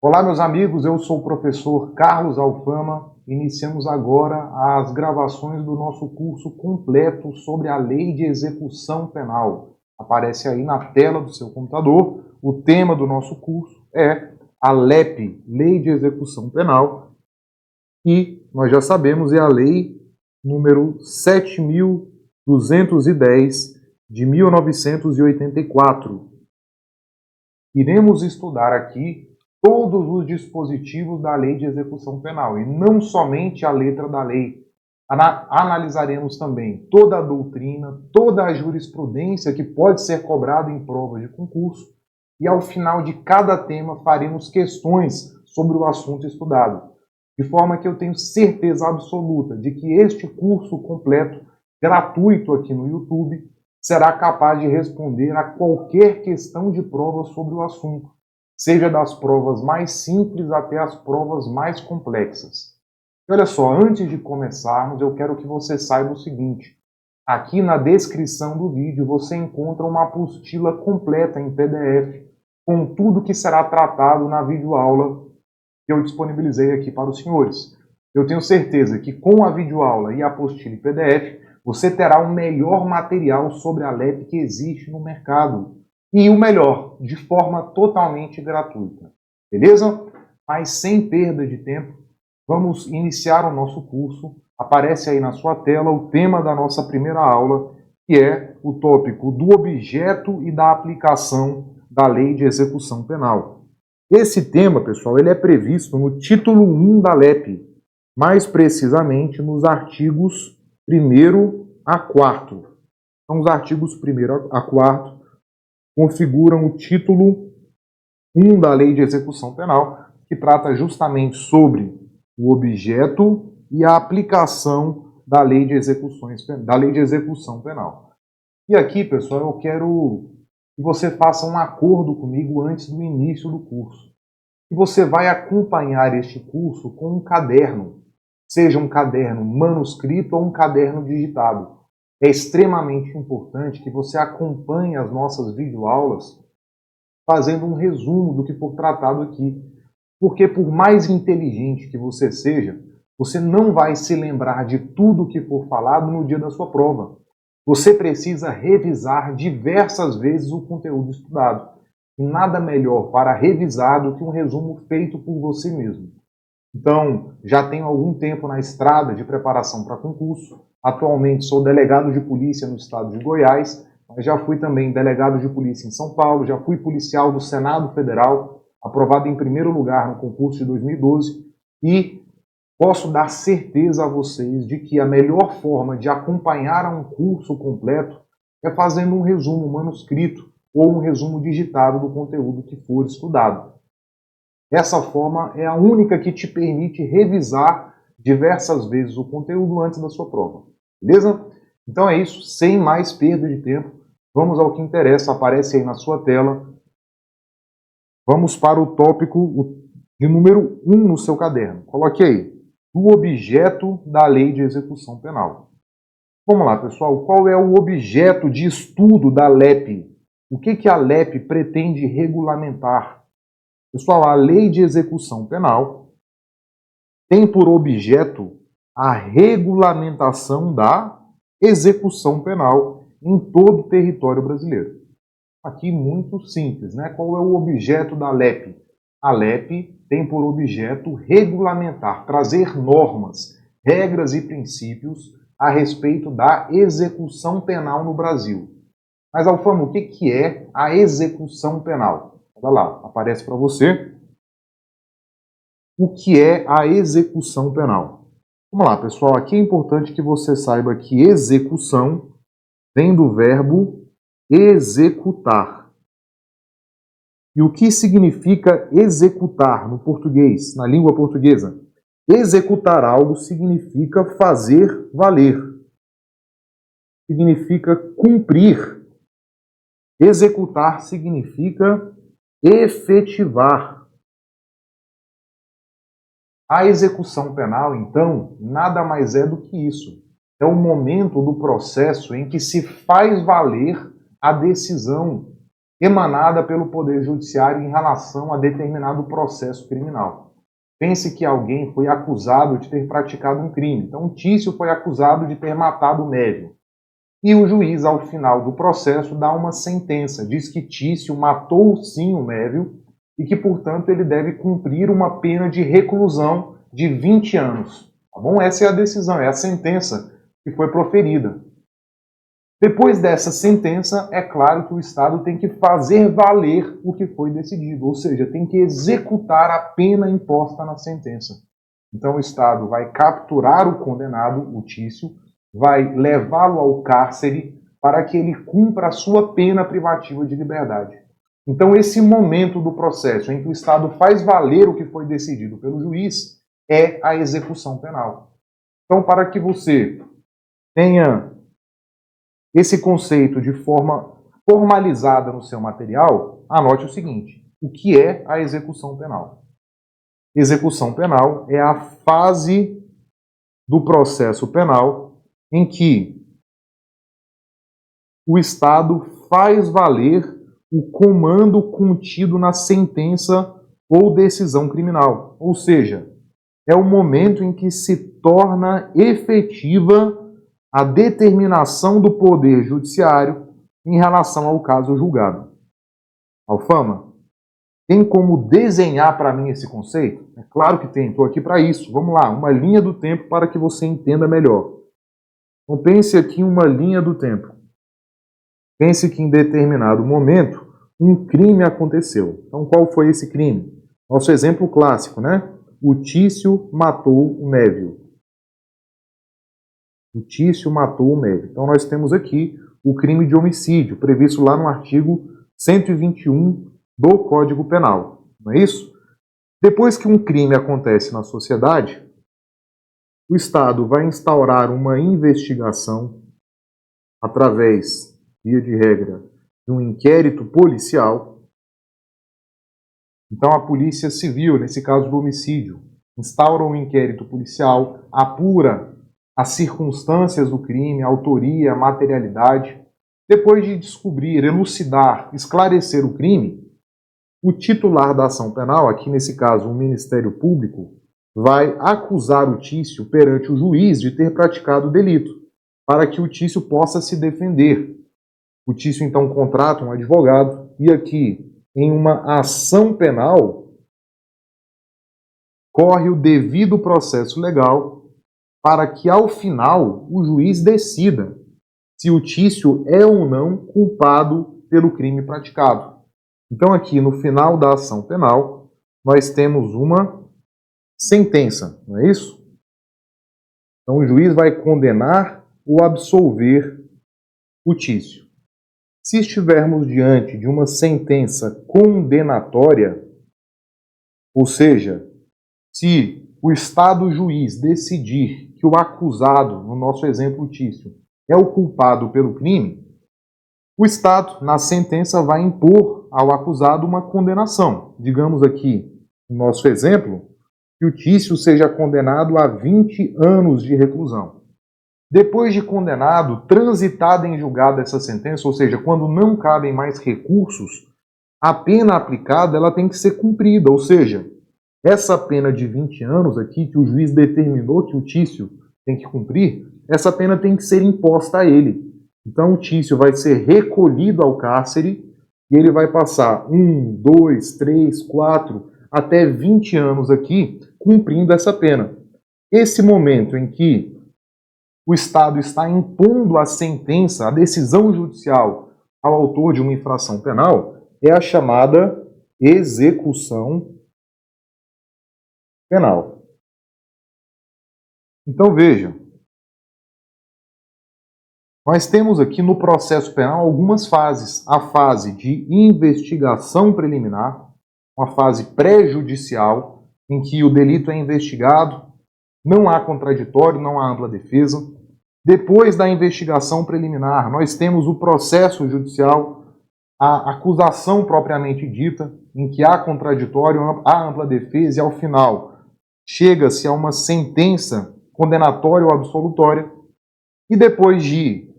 Olá, meus amigos, eu sou o professor Carlos Alfama. Iniciamos agora as gravações do nosso curso completo sobre a Lei de Execução Penal. Aparece aí na tela do seu computador. O tema do nosso curso é a LEP, Lei de Execução Penal, e nós já sabemos, é a Lei número 7.210 de 1984. Iremos estudar aqui todos os dispositivos da Lei de Execução Penal, e não somente a letra da lei. Analisaremos também toda a doutrina, toda a jurisprudência que pode ser cobrada em provas de concurso, e ao final de cada tema faremos questões sobre o assunto estudado, de forma que eu tenho certeza absoluta de que este curso completo, gratuito aqui no YouTube, será capaz de responder a qualquer questão de prova sobre o assunto, seja das provas mais simples até as provas mais complexas. E olha só, antes de começarmos, eu quero que você saiba o seguinte: aqui na descrição do vídeo você encontra uma apostila completa em PDF, com tudo que será tratado na videoaula que eu disponibilizei aqui para os senhores. Eu tenho certeza que com a videoaula e a apostila em PDF, você terá o melhor material sobre a LEP que existe no mercado. E o melhor, de forma totalmente gratuita. Beleza? Mas sem perda de tempo, vamos iniciar o nosso curso. Aparece aí na sua tela o tema da nossa primeira aula, que é o tópico do objeto e da aplicação da Lei de Execução Penal. Esse tema, pessoal, ele é previsto no título 1 da LEP, mais precisamente nos artigos 1º a 4º. Então, os artigos 1º a 4º configuram o título 1 da Lei de Execução Penal, que trata justamente sobre o objeto e a aplicação da Lei de Execução Penal. E aqui, pessoal, eu quero que você faça um acordo comigo antes do início do curso. E você vai acompanhar este curso com um caderno, seja um caderno manuscrito ou um caderno digitado. É extremamente importante que você acompanhe as nossas videoaulas fazendo um resumo do que for tratado aqui. Porque por mais inteligente que você seja, você não vai se lembrar de tudo que for falado no dia da sua prova. Você precisa revisar diversas vezes o conteúdo estudado. E nada melhor para revisar do que um resumo feito por você mesmo. Então, já tenho algum tempo na estrada de preparação para concurso. Atualmente sou delegado de polícia no estado de Goiás, mas já fui também delegado de polícia em São Paulo, já fui policial do Senado Federal, aprovado em primeiro lugar no concurso de 2012, e posso dar certeza a vocês de que a melhor forma de acompanhar um curso completo é fazendo um resumo manuscrito ou um resumo digitado do conteúdo que for estudado. Essa forma é a única que te permite revisar diversas vezes o conteúdo antes da sua prova. Beleza? Então é isso, sem mais perda de tempo, vamos ao que interessa, aparece aí na sua tela. Vamos para o tópico de número 1 no seu caderno. Coloque aí, o objeto da Lei de Execução Penal. Vamos lá, pessoal, qual é o objeto de estudo da LEP? O que a LEP pretende regulamentar? Pessoal, a Lei de Execução Penal tem por objeto a regulamentação da execução penal em todo o território brasileiro. Aqui muito simples, né? Qual é o objeto da LEP? A LEP tem por objeto regulamentar, trazer normas, regras e princípios a respeito da execução penal no Brasil. Mas, Alfama, o que é a execução penal? Olha lá, aparece para você o que é a execução penal. Vamos lá, pessoal, aqui é importante que você saiba que execução vem do verbo executar. E o que significa executar no português, na língua portuguesa? Executar algo significa fazer valer. Significa cumprir. Executar significa efetivar. A execução penal, então, nada mais é do que isso. é o momento do processo em que se faz valer a decisão emanada pelo Poder Judiciário em relação a determinado processo criminal. Pense que alguém foi acusado de ter praticado um crime. Então, Tício foi acusado de ter matado o Mévio. E o juiz, ao final do processo, dá uma sentença. Diz que Tício matou sim o Mévio e que, portanto, ele deve cumprir uma pena de reclusão de 20 anos. Tá bom? Essa é a decisão, é a sentença que foi proferida. Depois dessa sentença, é claro que o Estado tem que fazer valer o que foi decidido, ou seja, tem que executar a pena imposta na sentença. Então o Estado vai capturar o condenado, o Tício, vai levá-lo ao cárcere para que ele cumpra a sua pena privativa de liberdade. Então esse momento do processo em que o Estado faz valer o que foi decidido pelo juiz é a execução penal. Então, para que você tenha esse conceito de forma formalizada no seu material, anote o seguinte: o que é a execução penal? Execução penal é a fase do processo penal em que o Estado faz valer o comando contido na sentença ou decisão criminal. Ou seja, é o momento em que se torna efetiva a determinação do Poder Judiciário em relação ao caso julgado. Alfama, tem como desenhar para mim esse conceito? É claro que tem, estou aqui para isso. Vamos lá, uma linha do tempo para que você entenda melhor. Então pense aqui em uma linha do tempo. Pense que em determinado momento um crime aconteceu. Então qual foi esse crime? Nosso exemplo clássico, né? O Tício matou o Mévio. O Tício matou o Mévio. Então nós temos aqui o crime de homicídio, previsto lá no artigo 121 do Código Penal. Não é isso? Depois que um crime acontece na sociedade, o Estado vai instaurar uma investigação através, via de regra, de um inquérito policial. Então a Polícia Civil, nesse caso do homicídio, instaura um inquérito policial, apura as circunstâncias do crime, a autoria, a materialidade. Depois de descobrir, elucidar, esclarecer o crime, o titular da ação penal, aqui nesse caso o Ministério Público, vai acusar o Tício perante o juiz de ter praticado o delito, para que o Tício possa se defender. O Tício então contrata um advogado e aqui, em uma ação penal, corre o devido processo legal para que, ao final, o juiz decida se o Tício é ou não culpado pelo crime praticado. Então, aqui, no final da ação penal, nós temos uma sentença, não é isso? Então, o juiz vai condenar ou absolver o Tício. Se estivermos diante de uma sentença condenatória, ou seja, se o Estado juiz decidir que o acusado, no nosso exemplo Tício, é o culpado pelo crime, o Estado, na sentença, vai impor ao acusado uma condenação. Digamos aqui, no nosso exemplo, que o Tício seja condenado a 20 anos de reclusão. Depois de condenado, transitada em julgado essa sentença, ou seja, quando não cabem mais recursos, a pena aplicada ela tem que ser cumprida, ou seja, essa pena de 20 anos aqui, que o juiz determinou que o Tício tem que cumprir, essa pena tem que ser imposta a ele. Então o Tício vai ser recolhido ao cárcere e ele vai passar 1, 2, 3, 4, até 20 anos aqui cumprindo essa pena. Esse momento em que o Estado está impondo a sentença, a decisão judicial ao autor de uma infração penal, é a chamada execução penal. Então vejam, nós temos aqui no processo penal algumas fases. A fase de investigação preliminar, uma fase pré-judicial, em que o delito é investigado, não há contraditório, não há ampla defesa. Depois da investigação preliminar, nós temos o processo judicial, a acusação propriamente dita, em que há contraditório, há ampla defesa e, ao final, chega-se a uma sentença condenatória ou absolutória. E depois de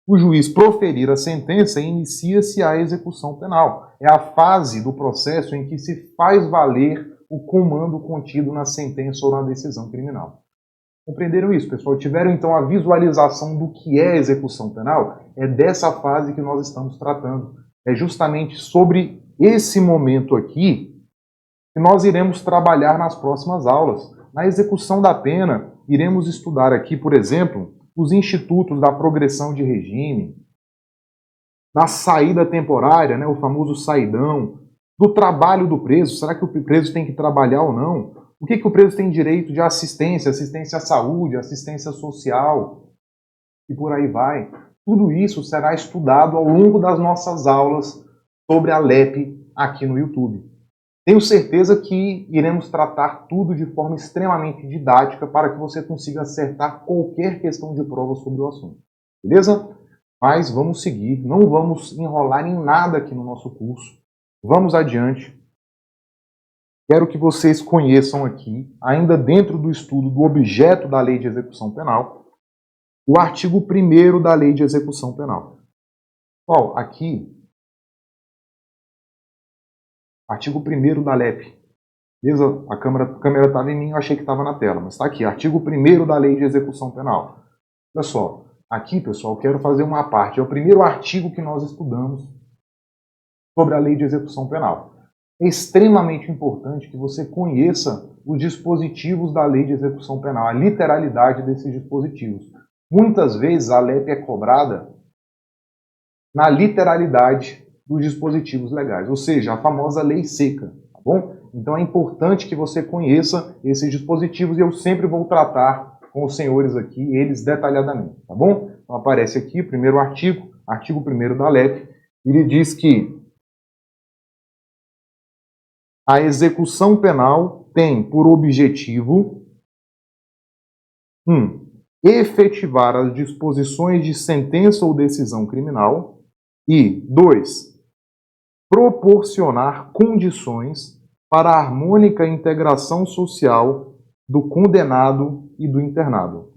o juiz proferir a sentença, inicia-se a execução penal. É a fase do processo em que se faz valer o comando contido na sentença ou na decisão criminal. Compreenderam isso, pessoal? Tiveram então a visualização do que é execução penal? É dessa fase que nós estamos tratando. É justamente sobre esse momento aqui que nós iremos trabalhar nas próximas aulas. Na execução da pena, iremos estudar aqui, por exemplo, os institutos da progressão de regime, da saída temporária, né, o famoso saidão, do trabalho do preso, será que o preso tem que trabalhar ou não? O que o preso tem direito de assistência, assistência à saúde, assistência social, e por aí vai. Tudo isso será estudado ao longo das nossas aulas sobre a LEP aqui no YouTube. Tenho certeza que iremos tratar tudo de forma extremamente didática para que você consiga acertar qualquer questão de prova sobre o assunto. Beleza? Mas vamos seguir, não vamos enrolar em nada aqui no nosso curso. Vamos adiante. Quero que vocês conheçam aqui, ainda dentro do estudo do objeto da Lei de Execução Penal, o artigo 1º da Lei de Execução Penal. Ó, aqui, artigo 1º da LEP. Beleza? A câmera estava em mim, eu achei que estava na tela, mas está aqui, artigo 1º da Lei de Execução Penal. Olha só, aqui, pessoal, eu quero fazer uma parte. É o primeiro artigo que nós estudamos sobre a Lei de Execução Penal. É extremamente importante que você conheça os dispositivos da Lei de Execução Penal, a literalidade desses dispositivos. Muitas vezes a LEP é cobrada na literalidade dos dispositivos legais, ou seja, a famosa lei seca, tá bom? Então é importante que você conheça esses dispositivos e eu sempre vou tratar com os senhores aqui, eles detalhadamente, tá bom? Então aparece aqui o primeiro artigo, artigo 1º da LEP, ele diz que a execução penal tem por objetivo 1. Efetivar as disposições de sentença ou decisão criminal e 2. Proporcionar condições para a harmônica integração social do condenado e do internado.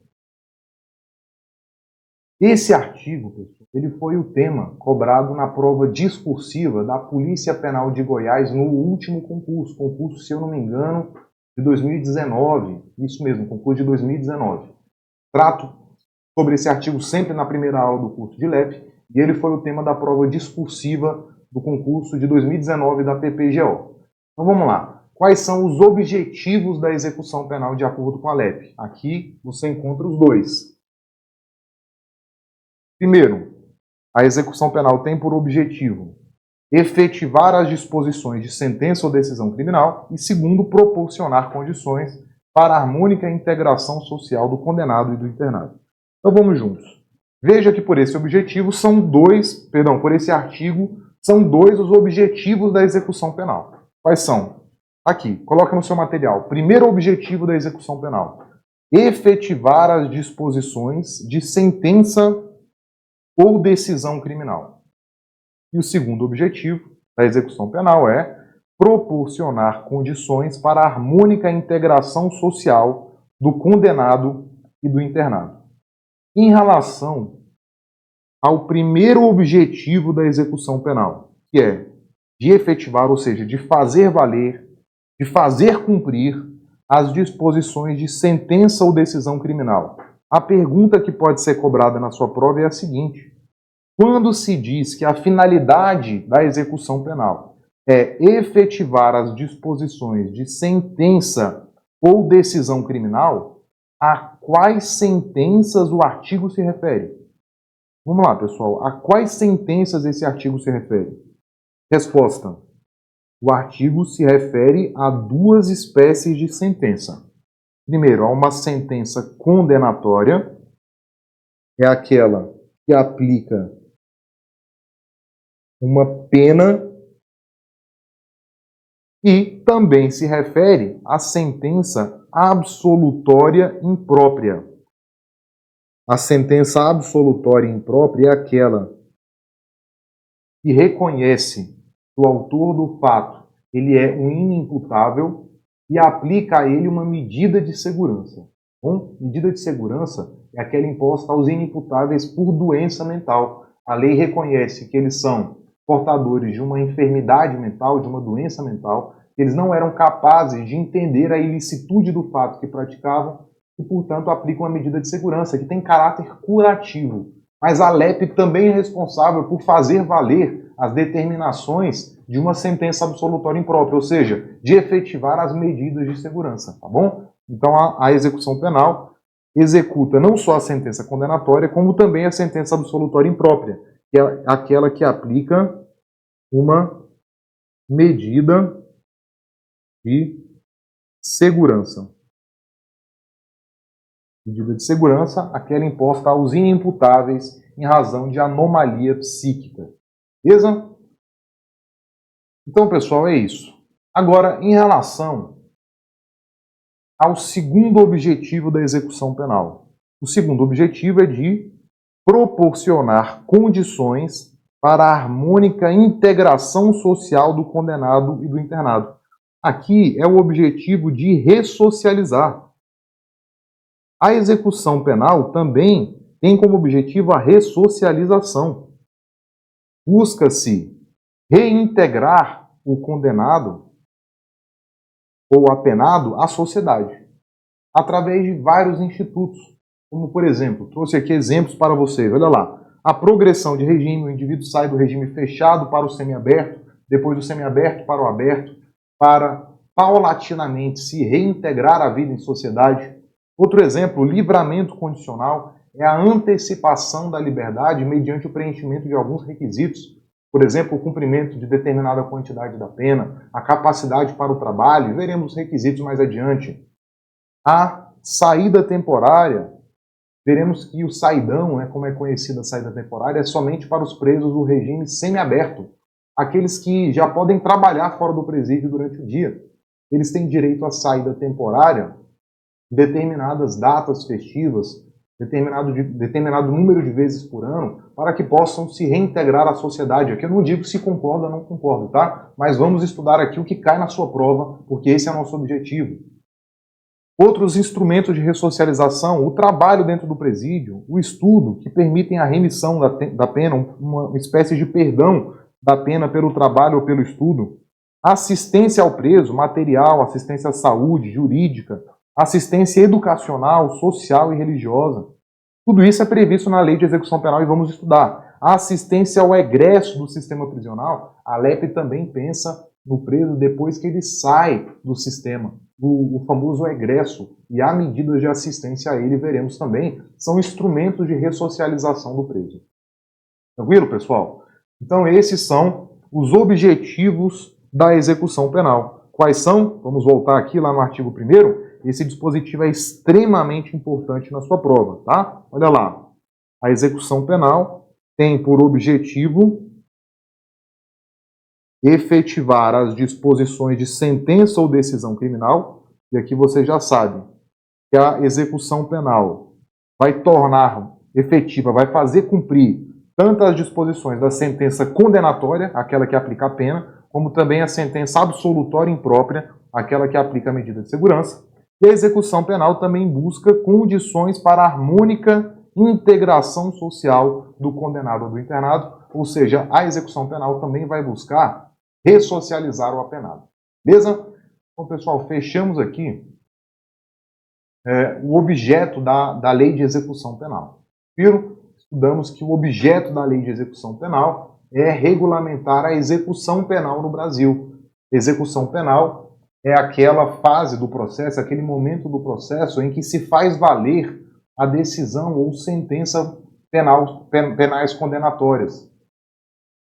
Esse artigo, pessoal, ele foi o tema cobrado na prova discursiva da Polícia Penal de Goiás no último concurso, se eu não me engano, de 2019. Isso mesmo, concurso de 2019. Trato sobre esse artigo sempre na primeira aula do curso de LEP, e ele foi o tema da prova discursiva do concurso de 2019 da PPGO. Então vamos lá. Quais são os objetivos da execução penal de acordo com a LEP? Aqui você encontra os dois. Primeiro, a execução penal tem por objetivo efetivar as disposições de sentença ou decisão criminal e, segundo, proporcionar condições para a harmônica integração social do condenado e do internado. Então vamos juntos. Veja que por esse objetivo por esse artigo, são dois os objetivos da execução penal. Quais são? Aqui, coloca no seu material. Primeiro objetivo da execução penal: efetivar as disposições de sentença ou decisão criminal. E o segundo objetivo da execução penal é proporcionar condições para a harmônica integração social do condenado e do internado. Em relação ao primeiro objetivo da execução penal, que é de efetivar, ou seja, de fazer valer, de fazer cumprir as disposições de sentença ou decisão criminal. A pergunta que pode ser cobrada na sua prova é a seguinte: quando se diz que a finalidade da execução penal é efetivar as disposições de sentença ou decisão criminal, a quais sentenças o artigo se refere? Vamos lá, pessoal. A quais sentenças esse artigo se refere? Resposta: o artigo se refere a duas espécies de sentença. Primeiro, a uma sentença condenatória, é aquela que aplica uma pena, e também se refere à sentença absolutória imprópria. A sentença absolutória imprópria é aquela que reconhece que o autor do fato ele é um inimputável e aplica a ele uma medida de segurança. Medida de segurança é aquela imposta aos inimputáveis por doença mental. A lei reconhece que eles são portadores de uma enfermidade mental, de uma doença mental, que eles não eram capazes de entender a ilicitude do fato que praticavam e, portanto, aplicam uma medida de segurança que tem caráter curativo. Mas a LEP também é responsável por fazer valer as determinações de uma sentença absolutória imprópria, ou seja, de efetivar as medidas de segurança, tá bom? Então a execução penal executa não só a sentença condenatória, como também a sentença absolutória imprópria, que é aquela que aplica uma medida de segurança. Medida de segurança, aquela imposta aos inimputáveis em razão de anomalia psíquica. Beleza? Então, pessoal, é isso. Agora, em relação ao segundo objetivo da execução penal. O segundo objetivo é de proporcionar condições para a harmônica integração social do condenado e do internado. Aqui é o objetivo de ressocializar. A execução penal também tem como objetivo a ressocialização. Busca-se reintegrar o condenado ou apenado à sociedade, através de vários institutos, como, por exemplo, trouxe aqui exemplos para vocês, olha lá, a progressão de regime, o indivíduo sai do regime fechado para o semiaberto, depois do semiaberto para o aberto, para paulatinamente se reintegrar à vida em sociedade. Outro exemplo, o livramento condicional, é a antecipação da liberdade mediante o preenchimento de alguns requisitos, por exemplo, o cumprimento de determinada quantidade da pena, a capacidade para o trabalho, veremos os requisitos mais adiante. A saída temporária, veremos que o saidão, como é conhecida a saída temporária, é somente para os presos do regime semiaberto, aqueles que já podem trabalhar fora do presídio durante o dia. Eles têm direito à saída temporária, determinadas datas festivas, determinado número de vezes por ano, para que possam se reintegrar à sociedade. Aqui eu não digo se concorda ou não concorda, tá? Mas vamos estudar aqui o que cai na sua prova, porque esse é o nosso objetivo. Outros instrumentos de ressocialização, o trabalho dentro do presídio, o estudo, que permitem a remissão da pena, uma espécie de perdão da pena pelo trabalho ou pelo estudo, assistência ao preso, material, assistência à saúde, jurídica, assistência educacional, social e religiosa. Tudo isso é previsto na Lei de Execução Penal e vamos estudar. A assistência ao egresso do sistema prisional, a LEP também pensa no preso depois que ele sai do sistema, o famoso egresso, e há medidas de assistência a ele, veremos também, são instrumentos de ressocialização do preso. Tranquilo, pessoal? Então esses são os objetivos da execução penal. Quais são? Vamos voltar aqui lá no artigo 1º. Esse dispositivo é extremamente importante na sua prova, tá? Olha lá. A execução penal tem por objetivo efetivar as disposições de sentença ou decisão criminal, e aqui você já sabe que a execução penal vai tornar efetiva, vai fazer cumprir tanto as disposições da sentença condenatória, aquela que aplica a pena, como também a sentença absolutória imprópria, aquela que aplica a medida de segurança. E a execução penal também busca condições para a harmônica integração social do condenado ou do internado, ou seja, a execução penal também vai buscar ressocializar o apenado. Beleza? Então, pessoal, fechamos aqui o objeto da lei de execução penal. Viram? Estudamos que o objeto da lei de execução penal é regulamentar a execução penal no Brasil. Execução penal é aquela fase do processo, aquele momento do processo em que se faz valer a decisão ou sentença penais condenatórias.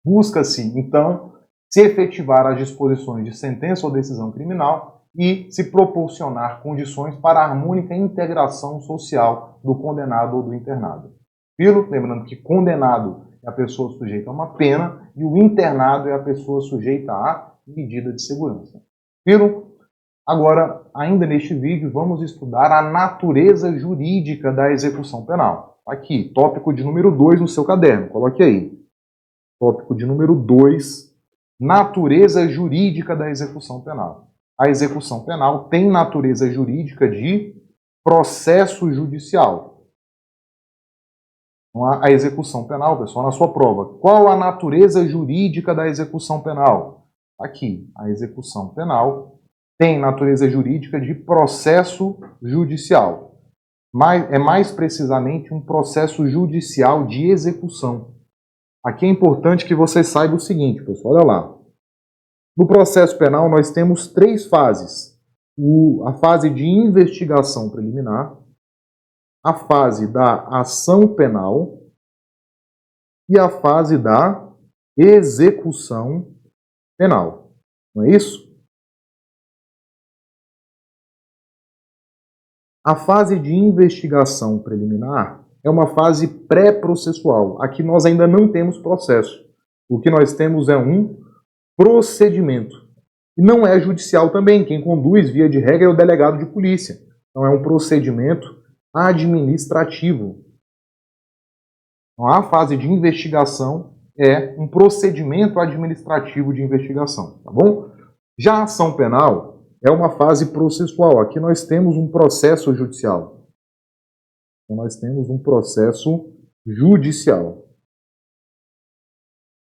Busca-se, então, se efetivar as disposições de sentença ou decisão criminal e se proporcionar condições para a harmônica integração social do condenado ou do internado. Viram? Lembrando que condenado é a pessoa sujeita a uma pena e o internado é a pessoa sujeita a medida de segurança. Viram? Agora, ainda neste vídeo, vamos estudar a natureza jurídica da execução penal. Aqui, tópico de número 2 no seu caderno, coloque aí. Tópico de número 2, natureza jurídica da execução penal. A execução penal tem natureza jurídica de processo judicial. Então, a execução penal, pessoal, na sua prova. Qual a natureza jurídica da execução penal? Aqui, a execução penal tem natureza jurídica de processo judicial. É mais precisamente um processo judicial de execução. Aqui é importante que você saiba o seguinte, pessoal, olha lá. No processo penal, nós temos 3 fases. A fase de investigação preliminar, a fase da ação penal e a fase da execução penal. Não é isso? A fase de investigação preliminar é uma fase pré-processual. Aqui nós ainda não temos processo. O que nós temos é um procedimento. E não é judicial também. Quem conduz, via de regra, é o delegado de polícia. Então é um procedimento administrativo. Então, a fase de investigação é um procedimento administrativo de investigação, tá bom? Já a ação penal é uma fase processual. Aqui nós temos um processo judicial. Então, nós temos um processo judicial.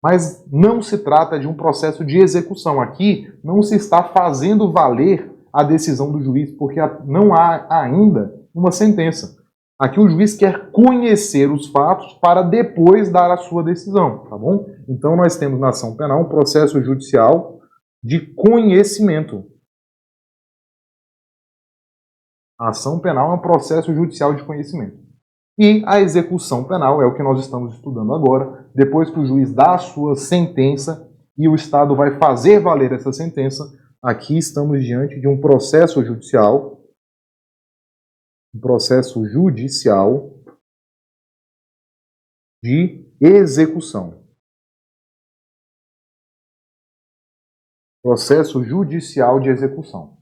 Mas não se trata de um processo de execução. Aqui não se está fazendo valer a decisão do juiz, porque não há ainda uma sentença. Aqui o juiz quer conhecer os fatos para depois dar a sua decisão, tá bom? Então nós temos na ação penal um processo judicial de conhecimento. A ação penal é um processo judicial de conhecimento. E a execução penal é o que nós estamos estudando agora. Depois que o juiz dá a sua sentença e o Estado vai fazer valer essa sentença, aqui estamos diante de um processo judicial de execução. Processo judicial de execução.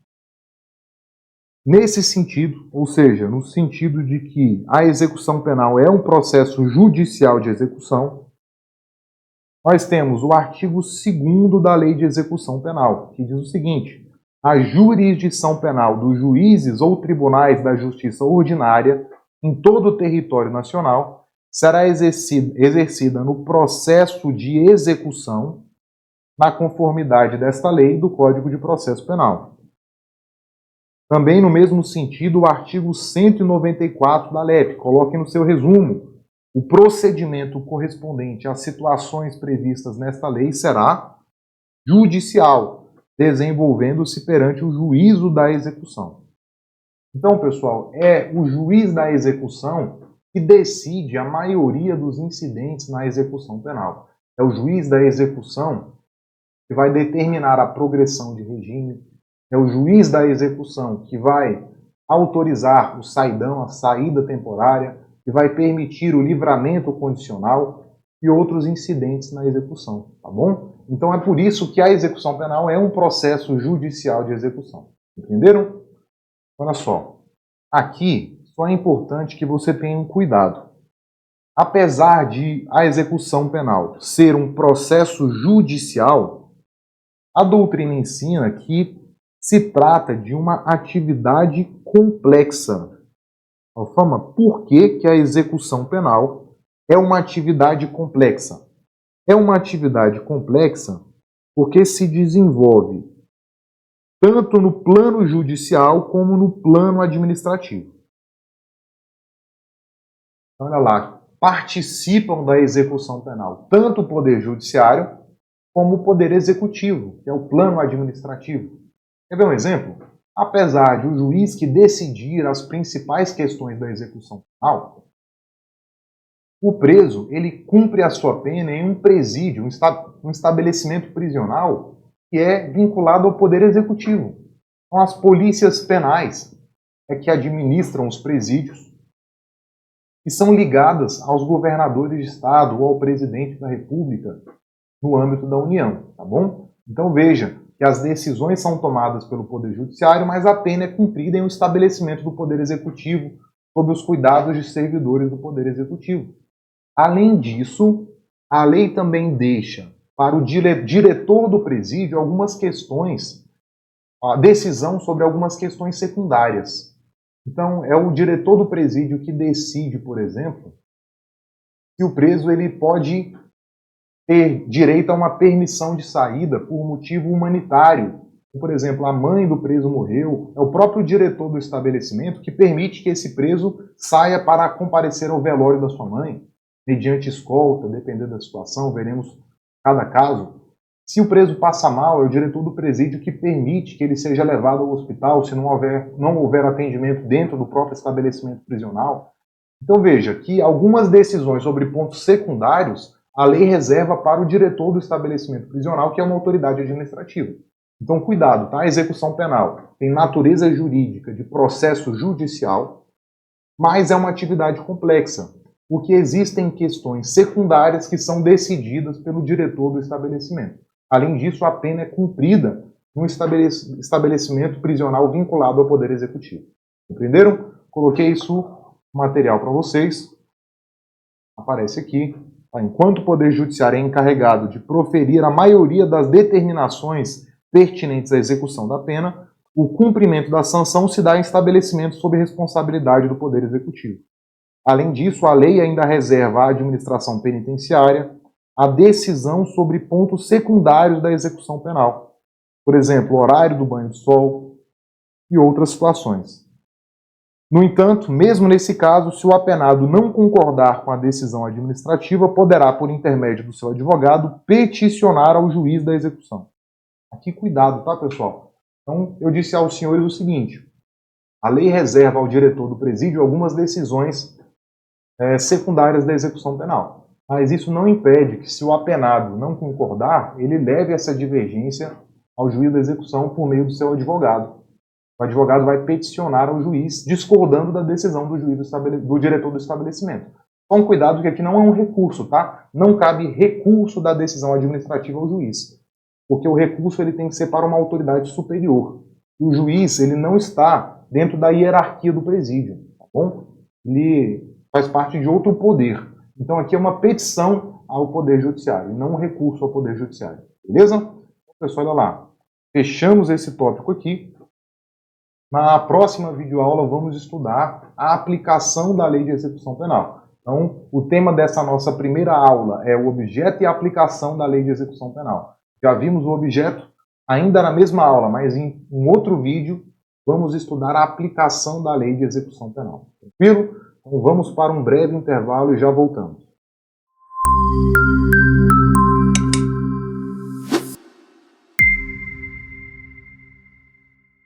Nesse sentido, ou seja, no sentido de que a execução penal é um processo judicial de execução, nós temos o artigo 2º da Lei de Execução Penal, que diz o seguinte: a jurisdição penal dos juízes ou tribunais da justiça ordinária em todo o território nacional será exercida no processo de execução na conformidade desta lei e do Código de Processo Penal. Também, no mesmo sentido, o artigo 194 da LEP. Coloque no seu resumo. O procedimento correspondente às situações previstas nesta lei será judicial, desenvolvendo-se perante o juízo da execução. Então, pessoal, é o juiz da execução que decide a maioria dos incidentes na execução penal. É o juiz da execução que vai determinar a progressão de regime, é o juiz da execução que vai autorizar o saidão, a saída temporária, que vai permitir o livramento condicional e outros incidentes na execução, tá bom? Então é por isso que a execução penal é um processo judicial de execução. Entenderam? Olha só, aqui só é importante que você tenha um cuidado. Apesar de a execução penal ser um processo judicial, a doutrina ensina que se trata de uma atividade complexa. Alfama, por que a execução penal é uma atividade complexa? É uma atividade complexa porque se desenvolve tanto no plano judicial como no plano administrativo. Olha lá, participam da execução penal tanto o Poder Judiciário como o Poder Executivo, que é o plano administrativo. Quer ver um exemplo? Apesar de o juiz que decidir as principais questões da execução penal, o preso ele cumpre a sua pena em um presídio, um estabelecimento prisional que é vinculado ao Poder Executivo. Então, as polícias penais é que administram os presídios e são ligadas aos governadores de estado ou ao presidente da República no âmbito da União, tá bom? Então veja que as decisões são tomadas pelo Poder Judiciário, mas a pena é cumprida em um estabelecimento do Poder Executivo, sob os cuidados de servidores do Poder Executivo. Além disso, a lei também deixa para o diretor do presídio algumas questões, a decisão sobre algumas questões secundárias. Então, é o diretor do presídio que decide, por exemplo, que o preso ele pode ter direito a uma permissão de saída por motivo humanitário. Por exemplo, a mãe do preso morreu, é o próprio diretor do estabelecimento que permite que esse preso saia para comparecer ao velório da sua mãe, mediante escolta, dependendo da situação, veremos cada caso. Se o preso passa mal, é o diretor do presídio que permite que ele seja levado ao hospital se não houver atendimento dentro do próprio estabelecimento prisional. Então veja que algumas decisões sobre pontos secundários a lei reserva para o diretor do estabelecimento prisional, que é uma autoridade administrativa. Então cuidado, tá? A execução penal tem natureza jurídica de processo judicial, mas é uma atividade complexa, porque existem questões secundárias que são decididas pelo diretor do estabelecimento. Além disso, a pena é cumprida num estabelecimento prisional vinculado ao Poder Executivo. Entenderam? Coloquei isso material para vocês. Aparece aqui. Enquanto o Poder Judiciário é encarregado de proferir a maioria das determinações pertinentes à execução da pena, o cumprimento da sanção se dá em estabelecimentos sob responsabilidade do Poder Executivo. Além disso, a lei ainda reserva à administração penitenciária a decisão sobre pontos secundários da execução penal. Por exemplo, o horário do banho de sol e outras situações. No entanto, mesmo nesse caso, se o apenado não concordar com a decisão administrativa, poderá, por intermédio do seu advogado, peticionar ao juiz da execução. Aqui, cuidado, tá, pessoal? Então, eu disse aos senhores o seguinte: a lei reserva ao diretor do presídio algumas decisões secundárias da execução penal. Mas isso não impede que, se o apenado não concordar, ele leve essa divergência ao juiz da execução por meio do seu advogado. O advogado vai peticionar ao juiz, discordando da decisão do juiz do diretor do estabelecimento. Então, cuidado que aqui não é um recurso, tá? Não cabe recurso da decisão administrativa ao juiz, porque o recurso ele tem que ser para uma autoridade superior. E o juiz ele não está dentro da hierarquia do presídio, tá bom? Ele faz parte de outro poder. Então aqui é uma petição ao Poder Judiciário, não um recurso ao Poder Judiciário. Beleza? Então, pessoal, olha lá. Fechamos esse tópico aqui. Na próxima videoaula vamos estudar a aplicação da Lei de Execução Penal. Então, o tema dessa nossa primeira aula é o objeto e a aplicação da Lei de Execução Penal. Já vimos o objeto ainda na mesma aula, mas em um outro vídeo vamos estudar a aplicação da Lei de Execução Penal. Tranquilo? Então vamos para um breve intervalo e já voltamos.